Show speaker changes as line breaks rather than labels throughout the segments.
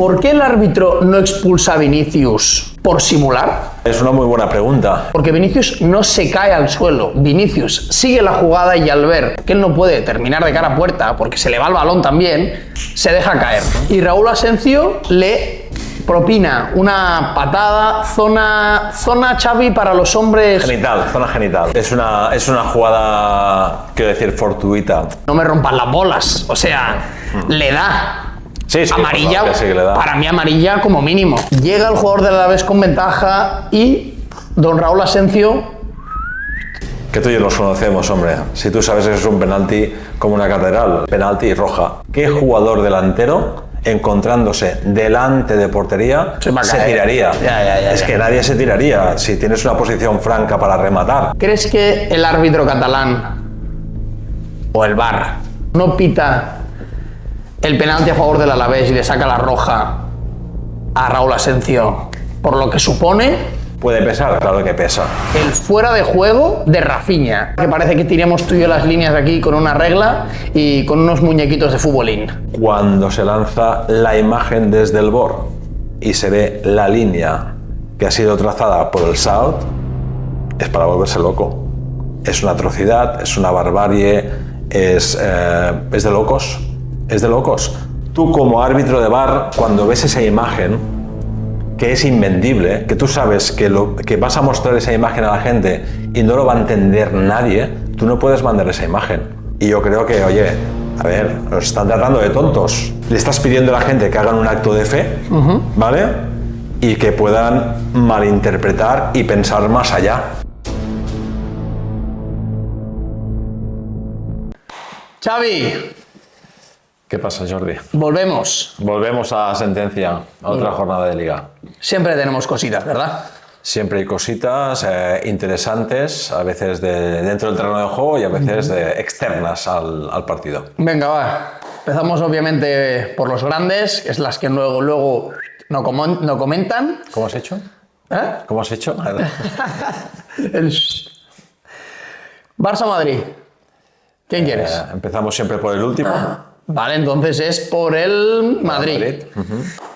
¿Por qué el árbitro no expulsa a Vinicius por simular?
Es una muy buena pregunta.
Porque Vinicius no se cae al suelo. Vinicius sigue la jugada y al ver que él no puede terminar de cara a puerta porque se le va el balón también, se deja caer. Y Raúl Asensio le propina una patada, zona Xavi para los hombres.
Genital, zona genital. Es una jugada, quiero decir, fortuita.
No me rompan las bolas. O sea, le da.
Sí,
Amarilla,
que sí que le da.
Para mí amarilla como mínimo. Llega el jugador del Alavés con ventaja y don Raúl Asensio...
Que tú y yo nos conocemos, hombre. Si tú sabes que es un penalti como una catedral, penalti roja. ¿Qué jugador delantero, encontrándose delante de portería, se tiraría? Es que nadie se tiraría si tienes una posición franca para rematar.
¿Crees que el árbitro catalán o el VAR no pita el penalti a favor del Alavés y le saca la roja a Raúl Asensio por lo que supone?
¿Puede pesar? Claro que pesa.
El fuera de juego de Rafinha, que parece que tiremos tú y yo las líneas aquí con una regla y con unos muñequitos de futbolín.
Cuando se lanza la imagen desde el BOR y se ve la línea que ha sido trazada por el SAOT, es para volverse loco. Es una atrocidad, es una barbarie, es de locos. Es de locos. Tú como árbitro de VAR, cuando ves esa imagen, que es invendible, que tú sabes que vas a mostrar esa imagen a la gente y no lo va a entender nadie, tú no puedes mandar esa imagen. Y yo creo que, oye, a ver, nos están tratando de tontos. Le estás pidiendo a la gente que hagan un acto de fe, ¿vale? Y que puedan malinterpretar y pensar más allá.
Xavi.
¿Qué pasa, Jordi?
Volvemos.
Volvemos a sentencia, a otra jornada de liga.
Siempre tenemos cositas, ¿verdad?
Siempre hay cositas interesantes, a veces dentro del terreno de juego y a veces externas al partido.
Venga, va. Empezamos obviamente por los grandes, que es las que luego no comentan.
¿Cómo has hecho?
¿Eh?
¿Cómo has hecho?
Barça-Madrid. ¿Quién quieres?
Empezamos siempre por el último.
Vale, entonces es por el Madrid.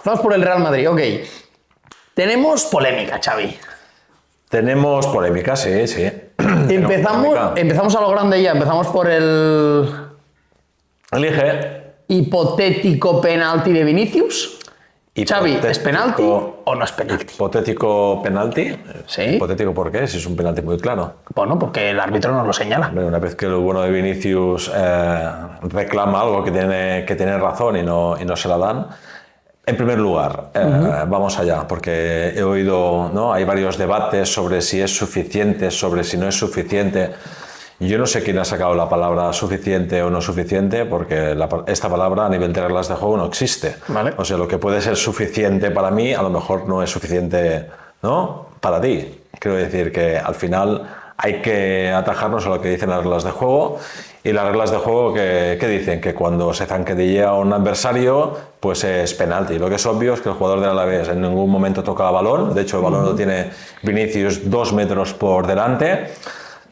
Vamos por el Real Madrid, ok. Tenemos polémica, Xavi.
Tenemos polémica, sí.
Empezamos a lo grande ya, empezamos por el...
Elige.
Hipotético penalti de Vinicius. Xavi, ¿es penalti o no es penalti?
Hipotético penalti.
Sí.
¿Hipotético por qué? Si es un penalti muy claro.
Bueno, porque el árbitro nos lo señala.
Una vez que el bueno de Vinicius reclama algo que tiene razón y no se la dan. En primer lugar, vamos allá, porque he oído, ¿no? Hay varios debates sobre si es suficiente, sobre si no es suficiente. Yo no sé quién ha sacado la palabra suficiente o no suficiente, porque esta palabra a nivel de reglas de juego no existe.
Vale.
O sea, lo que puede ser suficiente para mí, a lo mejor no es suficiente, ¿no?, para ti. Quiero decir que al final hay que atajarnos a lo que dicen las reglas de juego. Y las reglas de juego que dicen que cuando se zancadillea a un adversario, pues es penalti. Lo que es obvio es que el jugador del Alavés en ningún momento toca el balón. De hecho, el balón lo tiene Vinicius 2 metros por delante.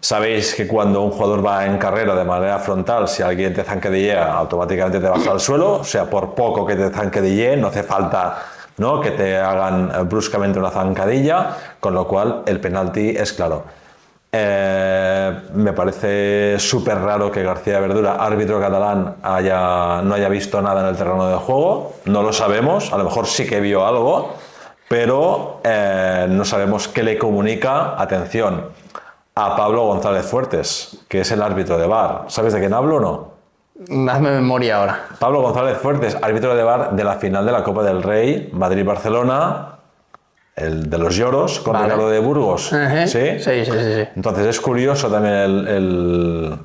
Sabéis que cuando un jugador va en carrera de manera frontal, si alguien te zancadillea, automáticamente te vas al suelo. O sea, por poco que te zancadilleen, no hace falta, ¿no?, que te hagan bruscamente una zancadilla, con lo cual el penalti es claro. Me parece súper raro que García Verdura, árbitro catalán, no haya visto nada en el terreno de juego. No lo sabemos, a lo mejor sí que vio algo, pero no sabemos qué le comunica, atención, a Pablo González Fuertes, que es el árbitro de VAR. ¿Sabes de quién hablo o no?
Hazme memoria ahora.
Pablo González Fuertes, árbitro de VAR de la final de la Copa del Rey, Madrid-Barcelona, el de los lloros, con Ricardo de Burgos. ¿Sí?
Sí.
Entonces es curioso también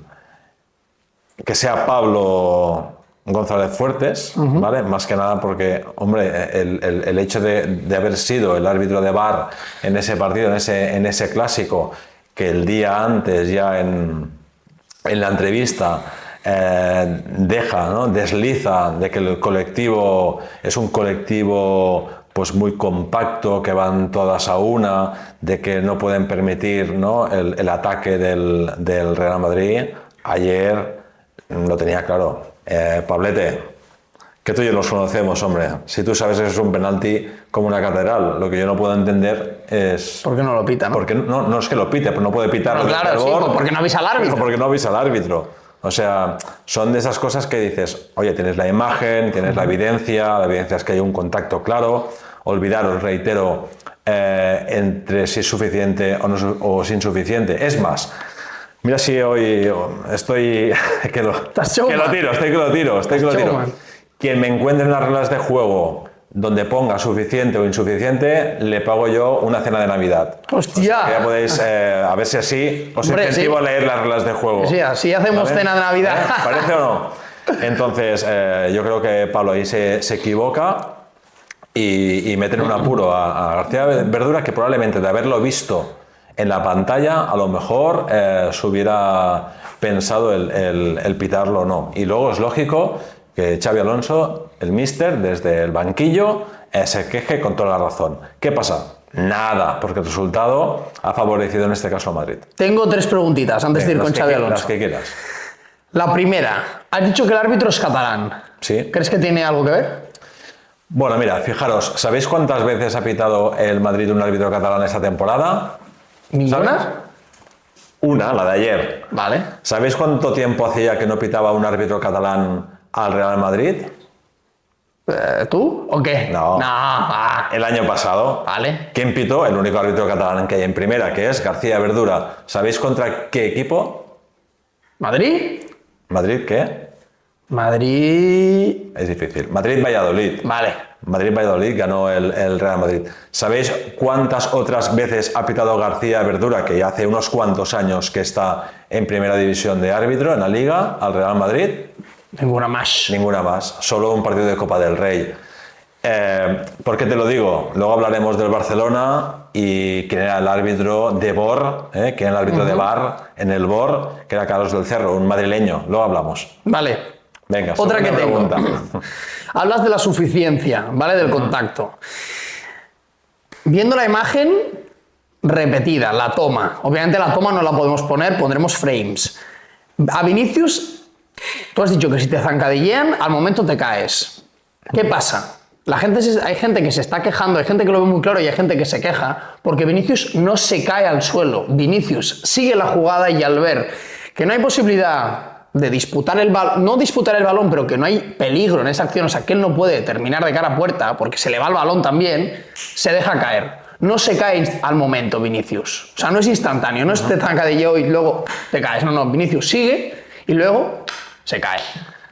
que sea Pablo González Fuertes, ¿vale? Más que nada porque, hombre, el hecho de haber sido el árbitro de VAR en ese partido, en ese clásico, que el día antes ya en la entrevista deja, ¿no?, desliza de que el colectivo es un colectivo pues muy compacto, que van todas a una, de que no pueden permitir, ¿no?, el ataque del Real Madrid. Ayer lo tenía claro. Pablete, Que tú y yo nos conocemos, hombre. Si tú sabes que es un penalti como una catedral, lo que yo no puedo entender es...
¿Por qué no lo pita, no?
Porque no es que lo pite, pero no puede pitar.
No, claro, sí, porque no avisa al árbitro.
Porque no avisa al árbitro. O sea, son de esas cosas que dices, oye, tienes la imagen, tienes la evidencia es que hay un contacto claro. Olvidaros, reitero, entre si es suficiente o es insuficiente. Es más, mira si hoy estoy... que lo tiro. Quien me encuentre en las reglas de juego donde ponga suficiente o insuficiente, le pago yo una cena de Navidad.
¡Hostia!
O sea, que ya podéis, a ver si así os incentivo a leer las reglas de juego.
Sí, así hacemos cena de Navidad.
¿Parece o no? Entonces, yo creo que Pablo ahí se equivoca y mete en un apuro a García Verdura, que probablemente de haberlo visto en la pantalla, a lo mejor se hubiera pensado el pitarlo o no. Y luego es lógico que Xabi Alonso, el míster, desde el banquillo, se queje con toda la razón. ¿Qué pasa? Nada, porque el resultado ha favorecido en este caso a Madrid.
Tengo 3 preguntitas antes de ir con Xabi Alonso.
Las que quieras.
La primera, has dicho que el árbitro es catalán.
Sí.
¿Crees que tiene algo que ver?
Bueno, mira, fijaros, ¿sabéis cuántas veces ha pitado el Madrid un árbitro catalán esta temporada?
¿Ninguna?
¿Sabes? Una, la de ayer.
Vale.
¿Sabéis cuánto tiempo hacía que no pitaba un árbitro catalán al Real Madrid?
¿Tú o qué?
No.
No.
El año pasado.
Vale.
¿Quién pitó? El único árbitro catalán que hay en primera, que es García Verdura. ¿Sabéis contra qué equipo?
¿Madrid?
¿Madrid qué?
Madrid...
Es difícil. Madrid-Valladolid.
Vale.
Madrid-Valladolid ganó el Real Madrid. ¿Sabéis cuántas otras veces ha pitado García Verdura, que ya hace unos cuantos años que está en primera división de árbitro en la Liga, al Real Madrid?
Ninguna más.
Ninguna más. Solo un partido de Copa del Rey. ¿Por qué te lo digo? Luego hablaremos del Barcelona y quién era el árbitro de VAR, quién era el árbitro de VAR en el VAR, que era Carlos del Cerro, un madrileño. Luego hablamos.
Vale.
Venga,
otra que tengo.
Pregunta.
Hablas de la suficiencia, ¿vale? Del contacto. Viendo la imagen repetida, la toma. Obviamente la toma no la podemos poner, pondremos frames. A Vinicius, tú has dicho que si te zancadillean, al momento te caes. ¿Qué pasa? Hay gente que se está quejando, hay gente que lo ve muy claro y hay gente que se queja porque Vinicius no se cae al suelo. Vinicius sigue la jugada y al ver que no hay posibilidad de disputar el balón, no disputar el balón, pero que no hay peligro en esa acción, o sea, que él no puede terminar de cara a puerta porque se le va el balón también, se deja caer. No se cae al momento Vinicius. O sea, no es instantáneo, no es te zancadilleo y luego te caes. No, Vinicius sigue y luego se cae.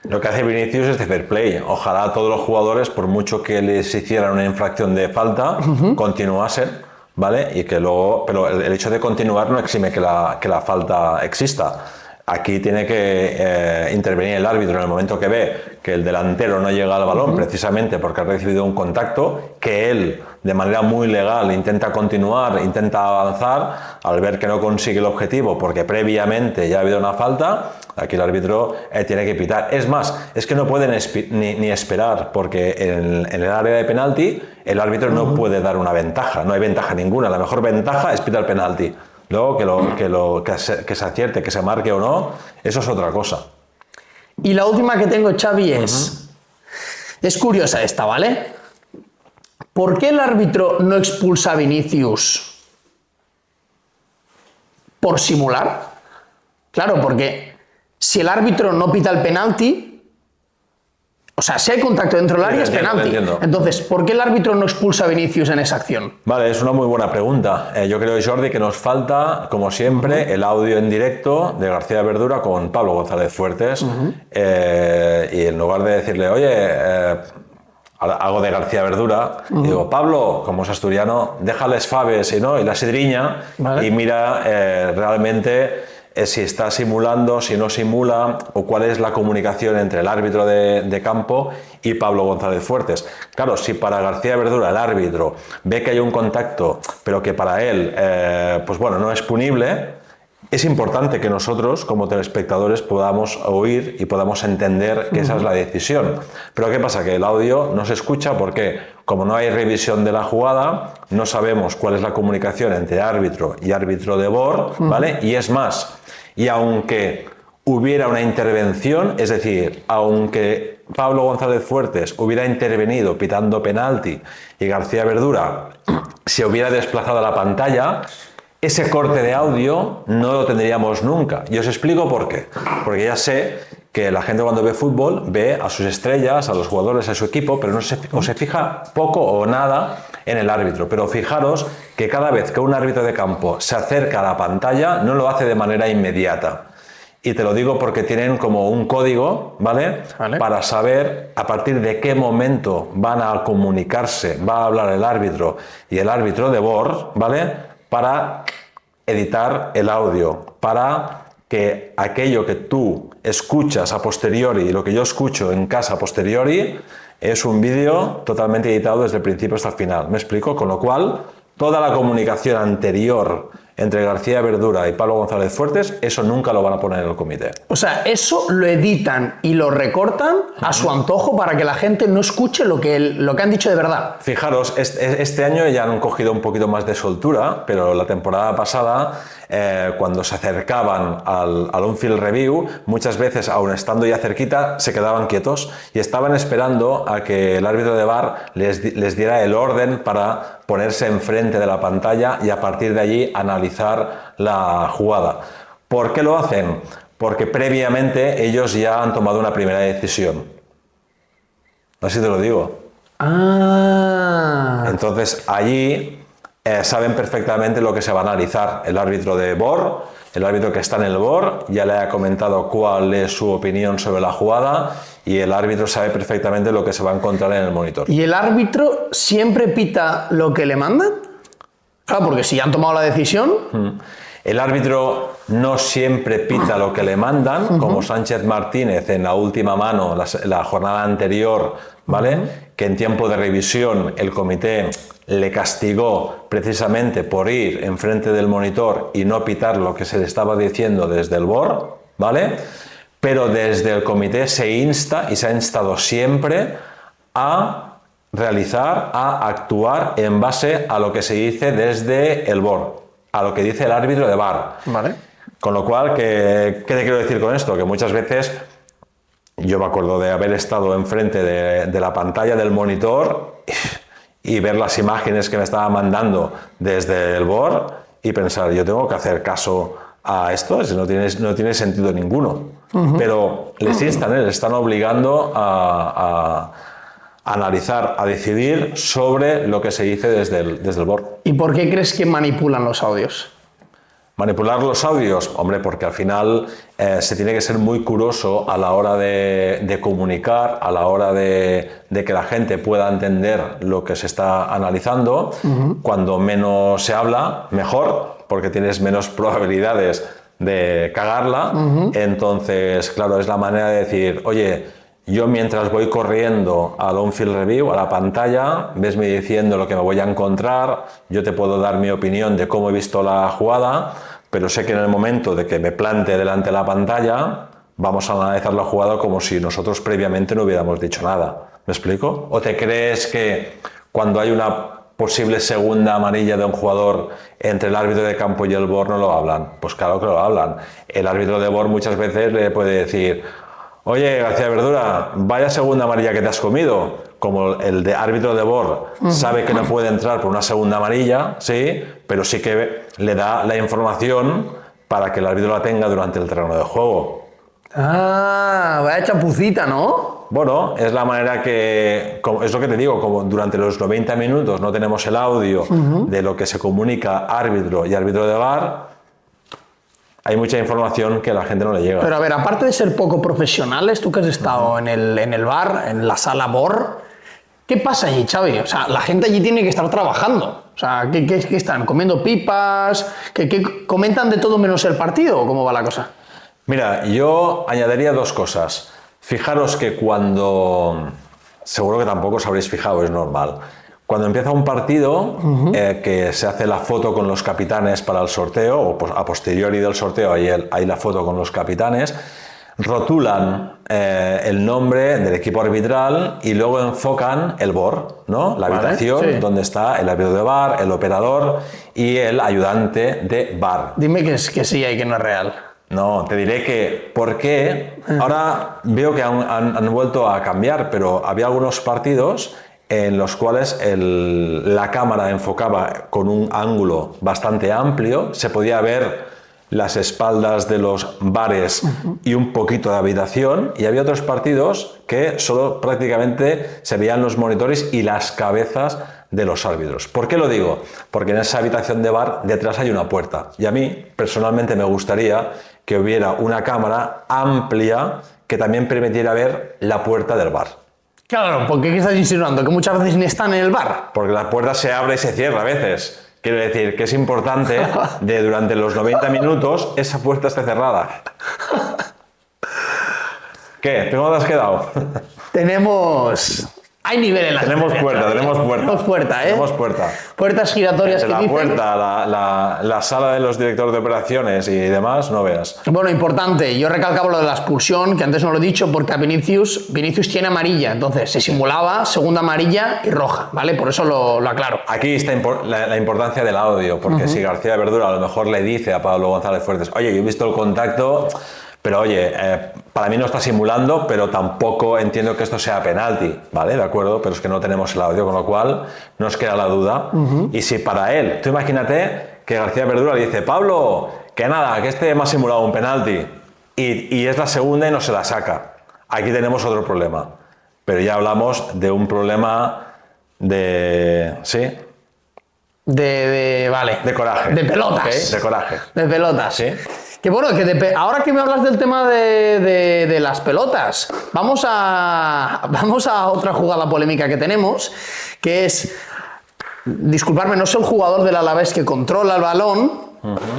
Lo que hace Vinicius es de fair play. Ojalá todos los jugadores, por mucho que les hicieran una infracción de falta, continuasen, ¿vale? Y que luego, pero el hecho de continuar no exime que la falta exista. Aquí tiene que intervenir el árbitro en el momento que ve que el delantero no llega al balón, precisamente porque ha recibido un contacto, que él, de manera muy legal, intenta continuar, intenta avanzar, al ver que no consigue el objetivo porque previamente ya ha habido una falta, aquí el árbitro tiene que pitar. Es más, es que no pueden ni esperar, porque en el área de penalti el árbitro no puede dar una ventaja, no hay ventaja ninguna, la mejor ventaja es pitar penalti. Luego que se acierte, que se marque o no, eso es otra cosa.
Y la última que tengo, Xavi, es curiosa esta, ¿vale? ¿Por qué el árbitro no expulsa a Vinicius por simular? Claro, porque si el árbitro no pita el penalti, o sea, si hay contacto dentro del área es penalti. Entonces, ¿por qué el árbitro no expulsa a Vinicius en esa acción?
Vale, es una muy buena pregunta. Yo creo, Jordi, que nos falta, como siempre, el audio en directo de García Verdura con Pablo González Fuertes. Y en lugar de decirle, oye, hago de García Verdura, digo, Pablo, como es asturiano, déjales faves y la sidriña, ¿vale? Y mira realmente si está simulando, si no simula, o cuál es la comunicación entre el árbitro de campo y Pablo González Fuertes. Claro, si para García Verdura el árbitro ve que hay un contacto, pero que para él, pues bueno, no es punible, es importante que nosotros, como telespectadores, podamos oír y podamos entender que esa es la decisión. Pero ¿qué pasa? Que el audio no se escucha porque, como no hay revisión de la jugada, no sabemos cuál es la comunicación entre árbitro y árbitro de VAR, ¿vale? Y es más, y aunque hubiera una intervención, es decir, aunque Pablo González Fuertes hubiera intervenido pitando penalti y García Verdura se hubiera desplazado a la pantalla, ese corte de audio no lo tendríamos nunca. Y os explico por qué. Porque ya sé que la gente cuando ve fútbol ve a sus estrellas, a los jugadores, a su equipo, pero no se fija poco o nada en el árbitro. Pero fijaros que cada vez que un árbitro de campo se acerca a la pantalla, no lo hace de manera inmediata. Y te lo digo porque tienen como un código, ¿vale? Para saber a partir de qué momento van a comunicarse, va a hablar el árbitro y el árbitro de VAR, ¿vale? Para editar el audio, para que aquello que tú escuchas a posteriori y lo que yo escucho en casa a posteriori es un vídeo totalmente editado desde el principio hasta el final. ¿Me explico? Con lo cual, toda la comunicación anterior entre García Verdura y Pablo González Fuertes, eso nunca lo van a poner en el comité.
O sea, eso lo editan y lo recortan a su antojo para que la gente no escuche lo que han dicho de verdad.
Fijaros, este año ya han cogido un poquito más de soltura, pero la temporada pasada, cuando se acercaban al on-field review, muchas veces, aun estando ya cerquita, se quedaban quietos y estaban esperando a que el árbitro de VAR les diera el orden para ponerse enfrente de la pantalla y a partir de allí analizar la jugada. ¿Por qué lo hacen? Porque previamente ellos ya han tomado una primera decisión. Así te lo digo.
Ah.
Entonces allí saben perfectamente lo que se va a analizar. El árbitro de VAR, el árbitro que está en el VAR, ya le ha comentado cuál es su opinión sobre la jugada y el árbitro sabe perfectamente lo que se va a encontrar en el monitor.
¿Y el árbitro siempre pita lo que le mandan? Claro, porque si ya han tomado la decisión...
El árbitro no siempre pita lo que le mandan, como Sánchez Martínez en la última mano, la jornada anterior, ¿vale? Que en tiempo de revisión el comité le castigó precisamente por ir enfrente del monitor y no pitar lo que se le estaba diciendo desde el VAR, ¿vale? Pero desde el comité se insta y se ha instado siempre a realizar, a actuar en base a lo que se dice desde el VAR, a lo que dice el árbitro de VAR.
Vale.
Con lo cual, ¿qué te quiero decir con esto? Que muchas veces yo me acuerdo de haber estado enfrente de la pantalla del monitor y ver las imágenes que me estaba mandando desde el VAR y pensar, yo tengo que hacer caso a esto, no tiene sentido ninguno. Pero les instan, les están obligando a analizar, a decidir sobre lo que se dice desde el VAR.
¿Y por qué crees que manipulan los audios?
Manipular los audios, hombre, porque al final se tiene que ser muy curoso a la hora de comunicar, a la hora de que la gente pueda entender lo que se está analizando. Cuando menos se habla, mejor, porque tienes menos probabilidades de cagarla. Entonces, claro, es la manera de decir, oye, yo mientras voy corriendo al on-field review, a la pantalla, vesme diciendo lo que me voy a encontrar, yo te puedo dar mi opinión de cómo he visto la jugada, pero sé que en el momento de que me plante delante de la pantalla, vamos a analizar la jugada como si nosotros previamente no hubiéramos dicho nada. ¿Me explico? ¿O te crees que cuando hay una posible segunda amarilla de un jugador entre el árbitro de campo y el VAR no lo hablan? Pues claro que lo hablan. El árbitro de VAR muchas veces le puede decir, oye, García Verdura, vaya segunda amarilla que te has comido. Como el de árbitro de VAR sabe que no puede entrar por una segunda amarilla, sí, pero sí que le da la información para que el árbitro la tenga durante el terreno de juego.
Ah, vaya chapucita, ¿no?
Bueno, es la manera que, es lo que te digo, como durante los 90 minutos no tenemos el audio de lo que se comunica árbitro y árbitro de VAR, hay mucha información que a la gente no le llega.
Pero a ver, aparte de ser poco profesionales, tú que has estado en el bar, en la sala VAR, ¿qué pasa allí, Xavi? O sea, la gente allí tiene que estar trabajando. O sea, ¿qué están? ¿Comiendo pipas? ¿Qué comentan de todo menos el partido? ¿O cómo va la cosa?
Mira, yo añadiría dos cosas. Fijaros que cuando... Seguro que tampoco os habréis fijado, es normal. Cuando empieza un partido, que se hace la foto con los capitanes para el sorteo, o pues a posteriori del sorteo hay la foto con los capitanes, rotulan el nombre del equipo arbitral y luego enfocan el VAR, ¿no? La habitación donde está el árbitro de VAR, el operador y el ayudante de VAR.
Dime que sí y que no es real.
No, te diré que por qué. Ahora veo que han vuelto a cambiar, pero había algunos partidos en los cuales la cámara enfocaba con un ángulo bastante amplio, se podía ver las espaldas de los bares y un poquito de habitación, y había otros partidos que solo prácticamente se veían los monitores y las cabezas de los árbitros. ¿Por qué lo digo? Porque en esa habitación de bar detrás hay una puerta, y a mí personalmente me gustaría que hubiera una cámara amplia que también permitiera ver la puerta del bar.
Claro, ¿por qué estás insinuando? Que muchas veces ni están en el bar.
Porque la puerta se abre y se cierra a veces. Quiero decir que es importante de durante los 90 minutos esa puerta esté cerrada. ¿Qué? ¿Cómo te has quedado?
Tenemos... Hay nivel en la
Tenemos puerta.
Tenemos puerta, ¿eh?
Tenemos puerta.
Puertas giratorias
Entre
que
la
dicen...
puerta, la sala de los directores de operaciones y demás, no veas.
Bueno, importante, yo recalcaba lo de la expulsión, que antes no lo he dicho, porque a Vinicius tiene amarilla, entonces se simulaba segunda amarilla y roja, ¿vale? Por eso lo aclaro.
Aquí está la importancia del audio, porque si García Verdura a lo mejor le dice a Pablo González Fuertes, oye, yo he visto el contacto, pero oye, para mí no está simulando, pero tampoco entiendo que esto sea penalti, ¿vale? De acuerdo, pero es que no tenemos el audio, con lo cual nos queda la duda. Y si para él, tú imagínate que García Verdura le dice, Pablo, que nada, que este me ha simulado un penalti, y es la segunda y no se la saca. Aquí tenemos otro problema, pero ya hablamos de un problema de... ¿sí?
Vale.
De coraje.
De pelotas.
¿Okay? De coraje.
De pelotas.
Sí.
Que bueno, ahora que me hablas del tema de las pelotas, vamos a otra jugada polémica que tenemos, que es, disculparme, no es el jugador del Alavés que controla el balón,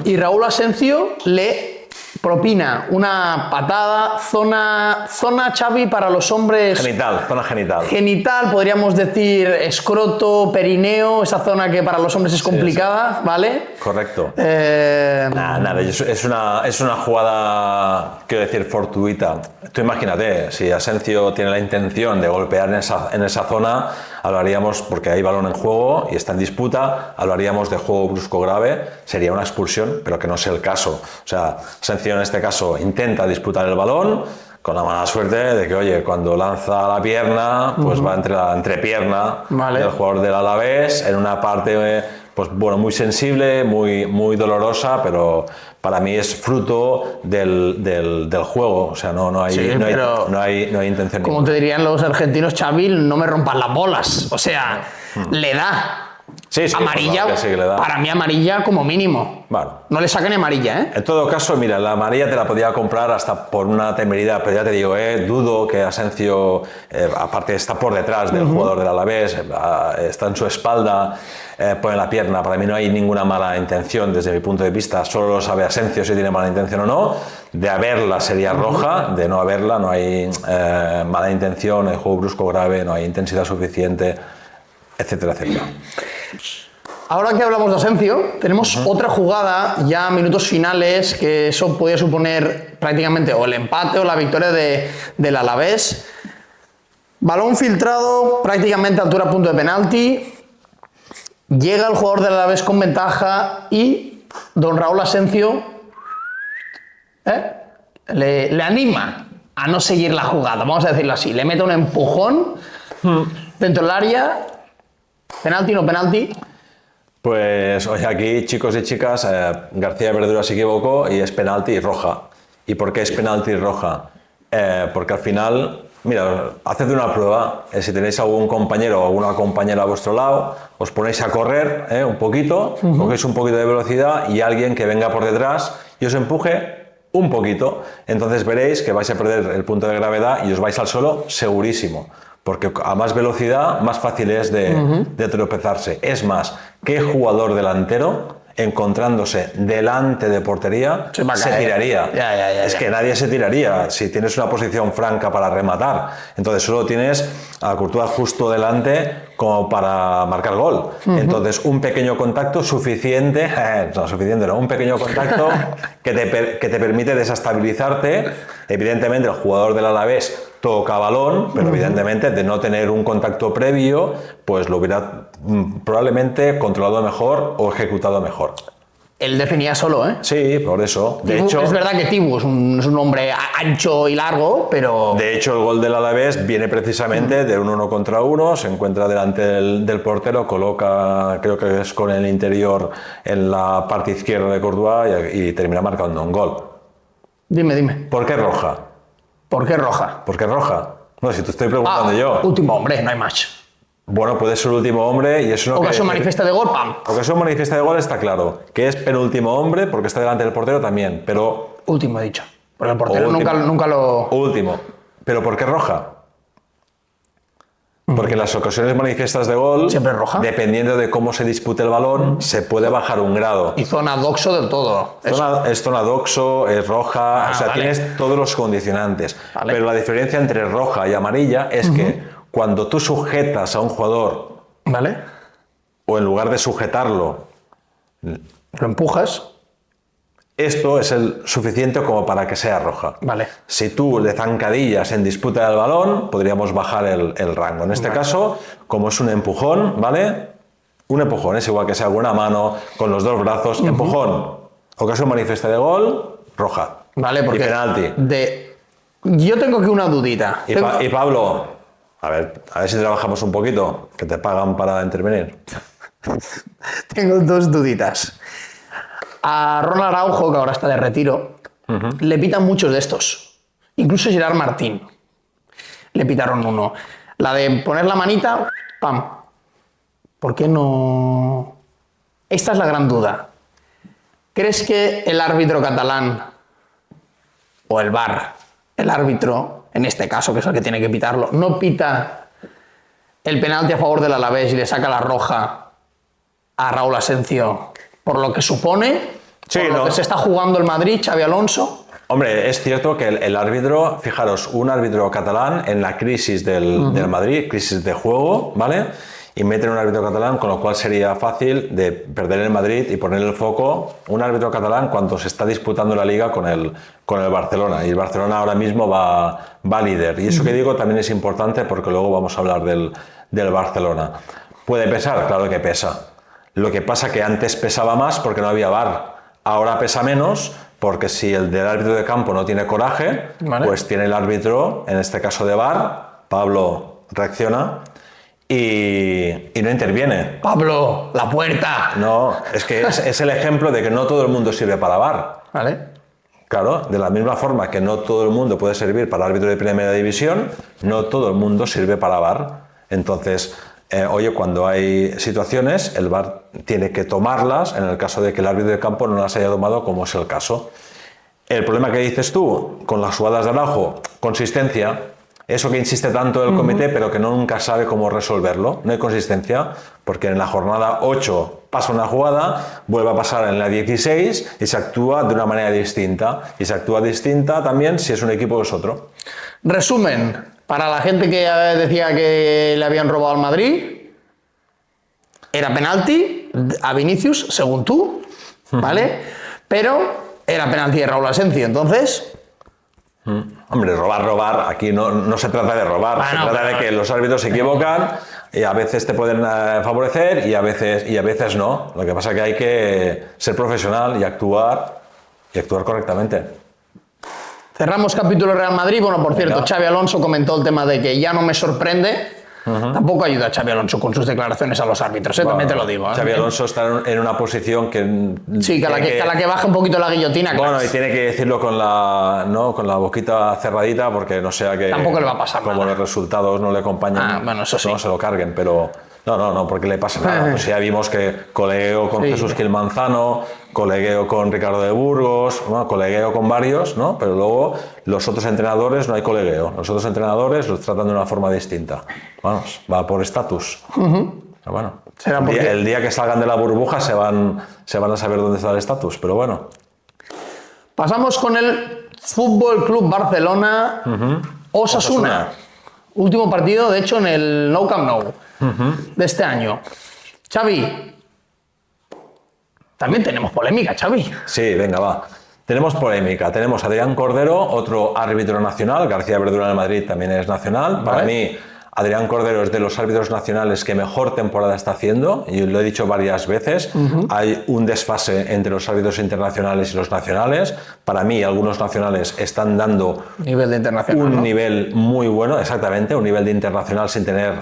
y Raúl Asencio le propina una patada, zona Xavi para los hombres...
Zona genital.
Genital, podríamos decir escroto, perineo, esa zona que para los hombres es complicada,
sí.
¿vale?
Correcto. Nada, es una jugada, quiero decir, fortuita. Tú imagínate, si Asencio tiene la intención de golpear en esa zona, hablaríamos, porque hay balón en juego y está en disputa, hablaríamos de juego brusco grave, sería una expulsión, pero que no es el caso. O sea, Asencio en este caso intenta disputar el balón, con la mala suerte de que, oye, cuando lanza la pierna, pues va entre la entrepierna del jugador del Alavés, en una parte, pues bueno, muy sensible, muy dolorosa, pero para mí es fruto del juego. O sea, no hay intención
como
ninguna.
te dirían los argentinos, Xavi, no me rompan las bolas. O sea, le da.
Sí,
amarilla,
sí que le da.
Para mí amarilla como mínimo.
Vale.
No le sacan amarilla, ¿eh?
En todo caso, mira, la amarilla te la podía comprar hasta por una temeridad, pero ya te digo, dudo que Asencio, aparte está por detrás del jugador del Alavés, está en su espalda, pone la pierna. Para mí no hay ninguna mala intención desde mi punto de vista, solo lo sabe Asencio si tiene mala intención o no. De haberla sería roja, de no haberla no hay mala intención, no hay juego brusco grave, no hay intensidad suficiente, etcétera, etcétera.
Ahora que hablamos de Asencio, tenemos otra jugada ya a minutos finales, que eso podía suponer prácticamente o el empate o la victoria del Alavés. Balón filtrado, prácticamente a altura punto de penalti. Llega el jugador del Alavés con ventaja y don Raúl Asencio le anima a no seguir la jugada, vamos a decirlo así. Le mete un empujón dentro del área. ¿Penalti o no penalti?
Pues hoy aquí, chicos y chicas, García Verdura se equivocó y es penalti y roja. ¿Y por qué es penalti y roja? Porque al final, mira, haced una prueba. Si tenéis algún compañero o alguna compañera a vuestro lado, os ponéis a correr un poquito, cogéis un poquito de velocidad y alguien que venga por detrás y os empuje un poquito. Entonces veréis que vais a perder el punto de gravedad y os vais al suelo segurísimo. Porque a más velocidad, más fácil es de tropezarse. Es más, ¿qué jugador delantero, encontrándose delante de portería, se tiraría? Es que nadie se tiraría si tienes una posición franca para rematar. Entonces solo tienes a Courtois justo delante como para marcar gol. Entonces un pequeño contacto suficiente, un pequeño contacto que te permite desestabilizarte. Evidentemente el jugador del Alavés toca balón, pero evidentemente de no tener un contacto previo, pues lo hubiera probablemente controlado mejor o ejecutado mejor.
Él definía solo, ¿eh?
Sí, por eso. De hecho,
es verdad que Tibu es un hombre ancho y largo, pero...
De hecho, el gol del Alavés viene precisamente de un 1 contra 1, se encuentra delante del portero, coloca, creo que es con el interior en la parte izquierda de Courtois y termina marcando un gol.
Dime.
¿Por qué roja?
¿Por qué roja?
¿Por qué roja? No, si te estoy preguntando yo.
Último hombre, no hay más.
Bueno, puede ser el último hombre y eso no
Ocasión manifiesta de gol, ¡pam!
Ocasión manifiesta de gol está claro. Que es penúltimo hombre porque está delante del portero también, pero...
Último he dicho. Porque el portero nunca lo...
Último. ¿Pero por qué roja? Porque las ocasiones manifiestas de gol,
siempre roja.
Dependiendo de cómo se dispute el balón, se puede bajar un grado.
Y zona doxo del todo.
Es zona doxo, es roja, o sea,
vale.
tienes todos los condicionantes.
Vale.
Pero la diferencia entre roja y amarilla es que cuando tú sujetas a un jugador,
¿vale?
o en lugar de sujetarlo,
Lo empujas.
esto es el suficiente como para que sea roja.
Vale.
Si tú le zancadillas en disputa del balón, podríamos bajar el rango. En este caso, como es un empujón, ¿vale? Un empujón, es igual que sea alguna mano, con los dos brazos, empujón, ocasión manifiesta de gol, roja.
Vale, porque...
Y penalti.
Yo tengo aquí una dudita.
Y Pablo, a ver si trabajamos un poquito, que te pagan para intervenir.
Tengo dos duditas. A Ronald Araujo, que ahora está de retiro, le pitan muchos de estos. Incluso Gerard Martín le pitaron uno. La de poner la manita, ¡pam! ¿Por qué no...? Esta es la gran duda. ¿Crees que el árbitro catalán o el VAR, el árbitro, en este caso, que es el que tiene que pitarlo, no pita el penalti a favor del Alavés y le saca la roja a Raúl Asencio por lo que supone,
Sí,
por lo que se está jugando el Madrid, Xabi Alonso?
Hombre, es cierto que el árbitro, fijaros, un árbitro catalán en la crisis del Madrid, crisis de juego, ¿vale? Y meten un árbitro catalán, con lo cual sería fácil de perder el Madrid y poner el foco un árbitro catalán cuando se está disputando la liga con el Barcelona. Y el Barcelona ahora mismo va líder. Y eso que digo también es importante porque luego vamos a hablar del Barcelona. ¿Puede pesar? Claro que pesa. Lo que pasa que antes pesaba más porque no había VAR. Ahora pesa menos porque si el del árbitro de campo no tiene coraje,
vale,
pues tiene el árbitro, en este caso de VAR, Pablo reacciona y no interviene.
Pablo, la puerta.
No, es que es el ejemplo de que no todo el mundo sirve para VAR.
¿Vale?
Claro, de la misma forma que no todo el mundo puede servir para árbitro de primera división, no todo el mundo sirve para VAR. Entonces, oye, cuando hay situaciones, el VAR tiene que tomarlas en el caso de que el árbitro de campo no las haya tomado, como es el caso. El problema que dices tú, con las jugadas de Araujo, consistencia, eso que insiste tanto el comité, pero que nunca sabe cómo resolverlo. No hay consistencia, porque en la jornada 8 pasa una jugada, vuelve a pasar en la 16 y se actúa de una manera distinta. Y se actúa distinta también si es un equipo o es otro.
Resumen, para la gente que decía que le habían robado al Madrid, era penalti a Vinicius, según tú, ¿vale? Pero era penalti de Raúl Asencio, entonces...
Hombre, robar, aquí no se trata de robar,
Bueno,
se trata de que los árbitros se equivocan y a veces te pueden favorecer y a veces no. Lo que pasa es que hay que ser profesional y actuar correctamente.
Cerramos capítulo Real Madrid. Bueno, por cierto, Xabi Alonso comentó el tema de que ya no me sorprende. Tampoco ayuda a Xabi Alonso con sus declaraciones a los árbitros, también te lo digo.
Xabi Alonso está en una posición que...
Sí, que a la que baja un poquito la guillotina.
Bueno,
claro.
y tiene que decirlo con la boquita cerradita porque no sea que...
Tampoco le va a pasar
como
nada.
los resultados no le acompañan,
Bueno, eso sí.
no se lo carguen, pero... No, porque le pasa nada. Pues ya vimos que colegueo con Jesús Gil Manzano, colegueo con Ricardo de Burgos, ¿no? Colegueo con varios, ¿no? Pero luego los otros entrenadores no hay colegueo. Los otros entrenadores los tratan de una forma distinta. Vamos, va por estatus. Pero bueno,
¿Será
el día que salgan de la burbuja se van a saber dónde está el estatus, pero bueno.
Pasamos con el Fútbol Club Barcelona Osasuna. Último partido, de hecho, en el Nou Camp Nou de este año. Xavi, también tenemos polémica, Xavi.
Sí, venga, va. Tenemos polémica. Tenemos a Adrián Cordero, otro árbitro nacional. García Verdura en el Madrid también es nacional. Para mí, Adrián Cordero es de los árbitros nacionales que mejor temporada está haciendo, y lo he dicho varias veces, hay un desfase entre los árbitros internacionales y los nacionales. Para mí, algunos nacionales están dando
Nivel de internacional,
un
¿no?
nivel muy bueno, exactamente, un nivel de internacional sin tener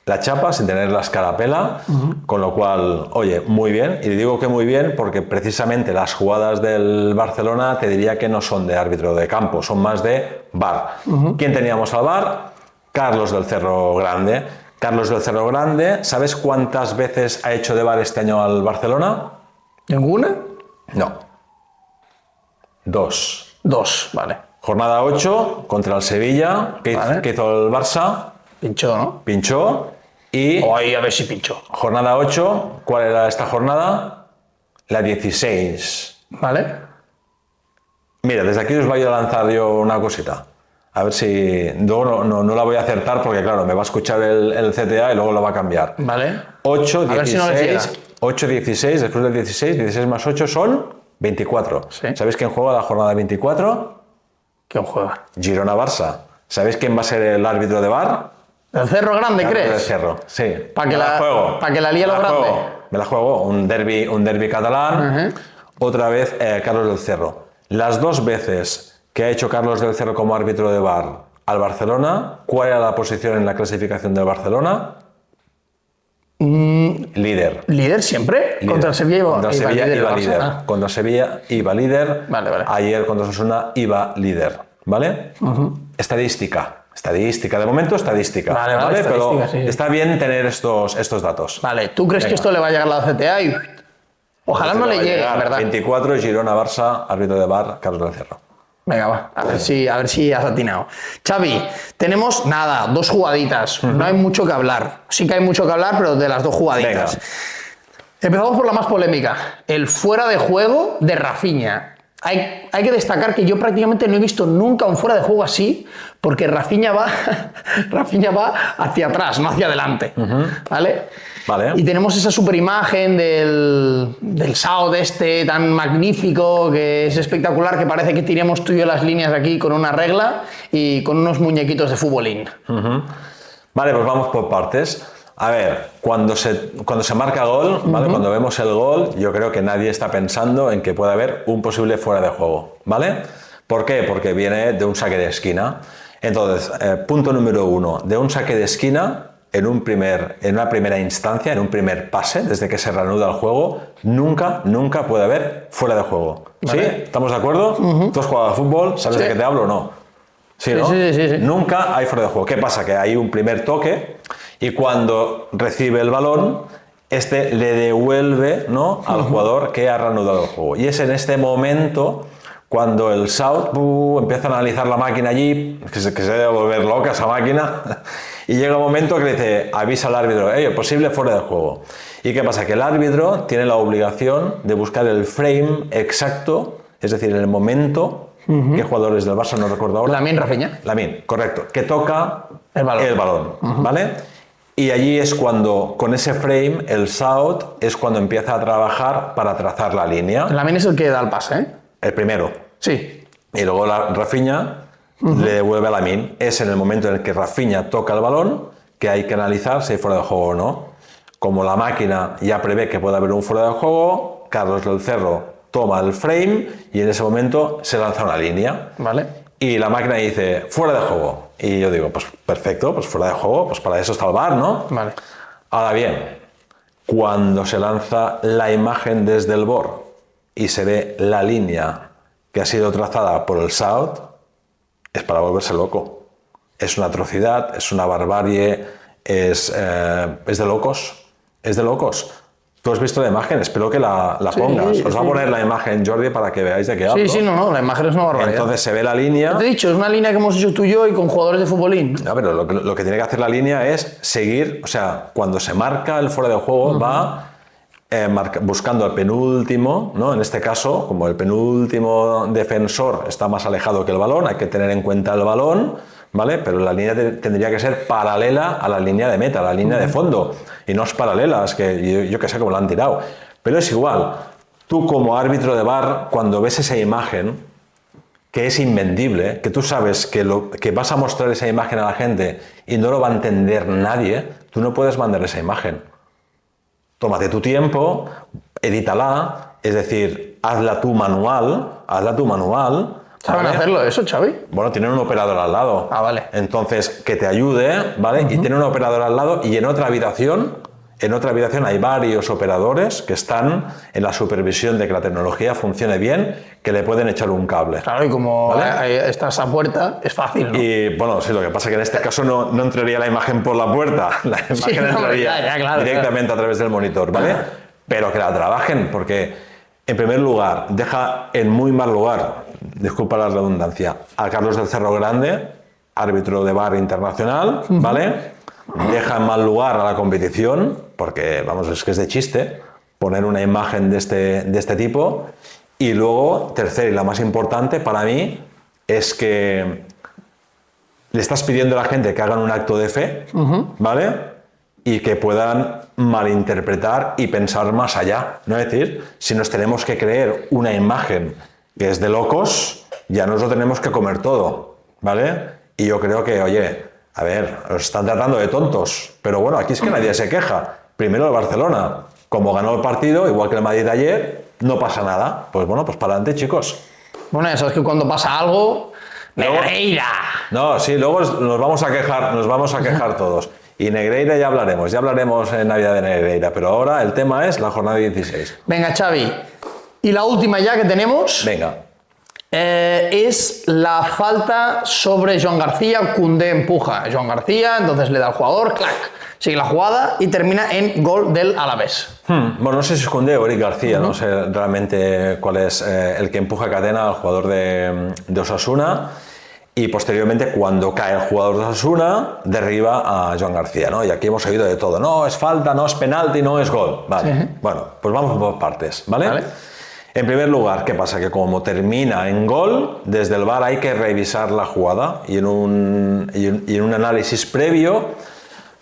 la chapa, sin tener la escarapela, con lo cual, oye, muy bien. Y digo que muy bien porque precisamente las jugadas del Barcelona te diría que no son de árbitro de campo, son más de VAR. ¿Quién teníamos al VAR? Carlos del Cerro Grande. Carlos del Cerro Grande, ¿sabes cuántas veces ha hecho de VAR este año al Barcelona?
¿Ninguna?
No. 2.
2, vale.
Jornada 8 contra el Sevilla.
Vale.
¿Qué hizo el Barça?
Pinchó, ¿no?
Pinchó. Y
Hoy a ver si pinchó.
jornada 8, ¿cuál era esta jornada? La 16.
¿Vale?
Mira, desde aquí os voy a lanzar yo una cosita. A ver si... Luego no la voy a acertar porque, claro, me va a escuchar el CTA y luego lo va a cambiar.
Vale.
8,
A ver si no les
16,
llega.
8, 16, después del 16, 16 más 8 son 24.
Sí.
¿Sabéis quién juega la jornada 24?
¿Quién juega?
Girona-Barça. ¿Sabéis quién va a ser el árbitro de VAR?
¿El Cerro Grande,
Carlos del
crees?
Cerro, sí.
Pa' que
Me
la-
juego.
pa' que la líe lo
Me
grande.
juego. Me la juego. Un derbi catalán.
Ujú.
Otra vez Carlos del Cerro. Las dos veces que ha hecho Carlos del Cerro como árbitro de VAR al Barcelona, ¿cuál era la posición en la clasificación del Barcelona? Líder.
¿Líder siempre?
Líder.
Contra el Sevilla iba,
Contra
iba
Sevilla
líder.
iba
el Barça.
líder.
Ah,
Contra Sevilla iba líder.
Vale, vale.
Ayer contra Osasuna iba líder. ¿Vale? Estadística. Estadística. De momento, estadística.
Vale, vale,
Pero
estadística, sí, sí.
está bien tener estos datos.
Vale, ¿tú crees que
Venga.
esto le va a llegar a la CTA? Y... Ojalá no le llegue, ¿verdad?
24, Girona-Barça, árbitro de VAR, Carlos del Cerro.
Venga, va, a ver si has atinado. Xavi, tenemos nada, 2 jugaditas. No hay mucho que hablar. Sí que hay mucho que hablar, pero de las 2 jugaditas.
Venga.
Empezamos por la más polémica. El fuera de juego de Rafinha. Hay que destacar que yo prácticamente no he visto nunca un fuera de juego así, porque Rafinha va, Rafinha va hacia atrás, no hacia adelante. ¿Vale?
Vale.
Y tenemos esa super imagen del Saud este tan magnífico, que es espectacular, que parece que tiremos tú y yo las líneas de aquí con una regla y con unos muñequitos de futbolín.
Vale, pues vamos por partes. A ver, cuando se marca gol, ¿vale? Cuando vemos el gol, yo creo que nadie está pensando en que pueda haber un posible fuera de juego, ¿vale? ¿Por qué? Porque viene de un saque de esquina. Entonces, punto número 1, de un saque de esquina, en una primera instancia, en un primer pase, desde que se reanuda el juego, nunca puede haber fuera de juego. ¿Sí?
Vale.
¿Estamos de acuerdo? ¿Tú has jugado a fútbol? ¿Sabes
Sí.
de qué te hablo o no? Sí, ¿no?
Sí.
Nunca hay fuera de juego. ¿Qué pasa? Que hay un primer toque y cuando recibe el balón, este le devuelve, ¿no?, al jugador que ha reanudado el juego. Y es en este momento cuando el SAUT empieza a analizar la máquina allí, que se debe volver loca esa máquina, y llega un momento que le dice, avisa al árbitro, posible fuera de juego. ¿Y qué pasa? Que el árbitro tiene la obligación de buscar el frame exacto, es decir, el momento. ¿Qué jugadores del Barça no recuerdo ahora?
Lamine Rafinha.
Lamine, correcto. Que toca
El balón.
¿vale? Y allí es cuando, con ese frame, el SAUT es cuando empieza a trabajar para trazar la línea.
Lamine es el que da el pase, ¿eh?
El primero.
Sí.
Y luego Rafinha le devuelve a Lamine. Es en el momento en el que Rafinha toca el balón que hay que analizar si hay fuera de juego o no. Como la máquina ya prevé que puede haber un fuera de juego, Carlos del Cerro toma el frame y en ese momento se lanza una línea.
Vale.
Y la máquina dice, fuera de juego. Y yo digo, pues perfecto, pues fuera de juego, pues para eso está el VAR, ¿no?
Vale.
Ahora bien, cuando se lanza la imagen desde el BOR y se ve la línea que ha sido trazada por el SAUT, es para volverse loco. Es una atrocidad, es una barbarie, es de locos. Es de locos. Tú has visto la imagen, espero que la pongas. Os va a poner la imagen, Jordi, para que veáis de qué hablo.
Sí, no, la imagen es una barbaridad.
Entonces se ve la línea.
Te he dicho, es una línea que hemos hecho tú y yo y con jugadores de futbolín.
No, pero lo que tiene que hacer la línea es seguir, o sea, cuando se marca el fuera de juego va buscando al penúltimo, ¿no? En este caso, como el penúltimo defensor está más alejado que el balón, hay que tener en cuenta el balón, ¿vale? Pero la línea tendría que ser paralela a la línea de meta, a la línea de fondo, y no es paralela, es que yo que sé cómo la han tirado. Pero es igual, tú como árbitro de VAR, cuando ves esa imagen, que es invendible, que tú sabes que vas a mostrar esa imagen a la gente y no lo va a entender nadie, tú no puedes mandar esa imagen. Tómate tu tiempo, edítala, es decir, hazla tú manual.
¿Saben
¿vale?
hacerlo eso, Xavi?
Bueno, tienen un operador al lado.
Ah, vale.
Entonces, que te ayude, ¿vale? Y tiene un operador al lado y en otra habitación hay varios operadores que están en la supervisión de que la tecnología funcione bien, que le pueden echar un cable.
Claro, y como
¿Vale?
está esa puerta, es fácil, ¿no?
Y bueno, sí, lo que pasa es que en este caso no entraría la imagen por la puerta, la imagen
no,
entraría
ya, claro,
directamente a través del monitor, ¿vale? Pero que la trabajen, porque en primer lugar, deja en muy mal lugar, disculpa la redundancia, a Carlos del Cerro Grande, árbitro de VAR internacional, ¿vale? Deja en mal lugar a la competición, porque, vamos, es que es de chiste poner una imagen de este tipo. Y luego, tercera y la más importante para mí, es que le estás pidiendo a la gente que hagan un acto de fe, ¿vale? Y que puedan malinterpretar y pensar más allá, ¿no? Es decir, si nos tenemos que creer una imagen que es de locos, ya nos lo tenemos que comer todo, ¿vale? Y yo creo que, oye, a ver, nos están tratando de tontos, pero bueno, aquí es que nadie se queja. Primero el Barcelona, como ganó el partido, igual que el Madrid de ayer, no pasa nada. Pues bueno, pues para adelante, chicos.
Bueno, ya sabes que cuando pasa algo, Negreira.
No, sí, luego nos vamos a quejar todos. Y Negreira ya hablaremos en Navidad de Negreira, pero ahora el tema es la jornada 16.
Venga, Xavi. Y la última ya que tenemos
Venga.
es la falta sobre Joan García. Koundé empuja a Joan García, entonces le da al jugador, clac, sigue la jugada y termina en gol del Alavés.
Bueno, no sé si es Koundé o Eric García, no sé realmente cuál es el que empuja a cadena al jugador de Osasuna. Y posteriormente, cuando cae el jugador de Osasuna, derriba a Joan García, ¿no? Y aquí hemos oído de todo. No, es falta, no es penalti, no es gol. Vale. Sí. Bueno, pues vamos por partes, ¿vale? En primer lugar, ¿qué pasa? Que como termina en gol, desde el VAR hay que revisar la jugada y en un análisis previo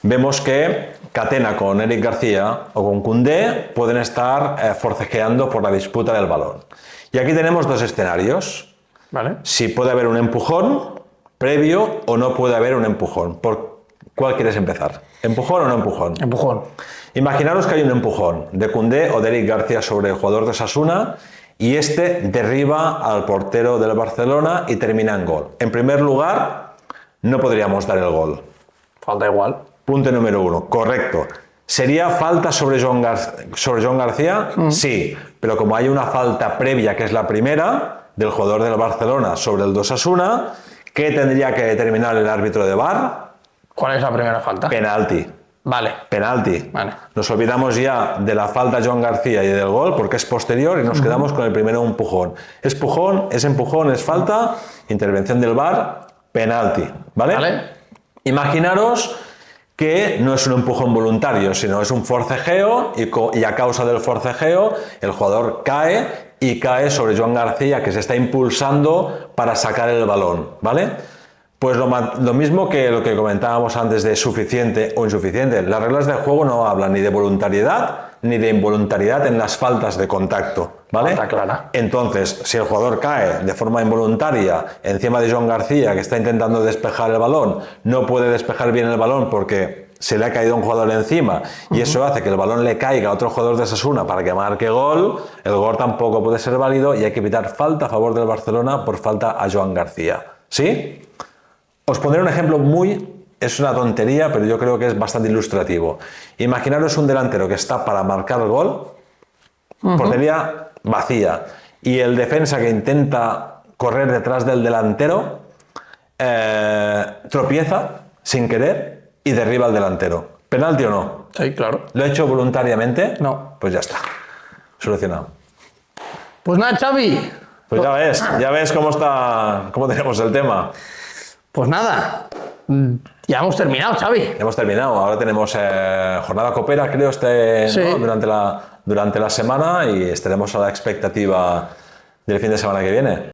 vemos que Catena con Eric García o con Koundé pueden estar forcejeando por la disputa del balón. Y aquí tenemos dos escenarios.
Vale.
Si puede haber un empujón previo o no puede haber un empujón. ¿Por cuál quieres empezar? ¿Empujón o no empujón?
Empujón.
Imaginaros que hay un empujón de Koundé o de Eric García sobre el jugador de Osasuna y este derriba al portero del Barcelona y termina en gol. En primer lugar, no podríamos dar el gol.
Falta igual.
Punto número 1. Correcto. ¿Sería falta sobre Joan García? Sí, pero como hay una falta previa, que es la primera, del jugador del Barcelona sobre el de Osasuna, ¿qué tendría que determinar el árbitro de VAR?
¿Cuál es la primera falta?
Penalti.
Vale.
Penalti.
Vale.
Nos olvidamos ya de la falta de Joan García y del gol porque es posterior y nos quedamos con el primero empujón. Es empujón, es falta, intervención del VAR, penalti. ¿Vale?
Vale.
Imaginaros que no es un empujón voluntario, sino es un forcejeo y a causa del forcejeo el jugador cae sobre Joan García, que se está impulsando para sacar el balón, ¿vale? Pues lo mismo que lo que comentábamos antes de suficiente o insuficiente. Las reglas del juego no hablan ni de voluntariedad ni de involuntariedad en las faltas de contacto, ¿vale?
Está clara.
Entonces, si el jugador cae de forma involuntaria encima de Joan García, que está intentando despejar el balón, no puede despejar bien el balón porque se le ha caído un jugador encima y eso hace que el balón le caiga a otro jugador de Osasuna para que marque gol, el gol tampoco puede ser válido y hay que evitar falta a favor del Barcelona por falta a Joan García. ¿Sí? Os pondré un ejemplo es una tontería, pero yo creo que es bastante ilustrativo. Imaginaros un delantero que está para marcar el gol, portería vacía, y el defensa que intenta correr detrás del delantero tropieza sin querer y derriba al delantero. ¿Penalti o no?
Sí, claro.
¿Lo he hecho voluntariamente?
No.
Pues ya está. Solucionado.
Pues nada, Xavi.
Pues ya ves cómo tenemos el tema.
Pues nada, ya hemos terminado, Xavi.
Hemos terminado. Ahora tenemos jornada copera, creo,
sí.
¿no? durante la semana y estaremos a la expectativa del fin de semana que viene.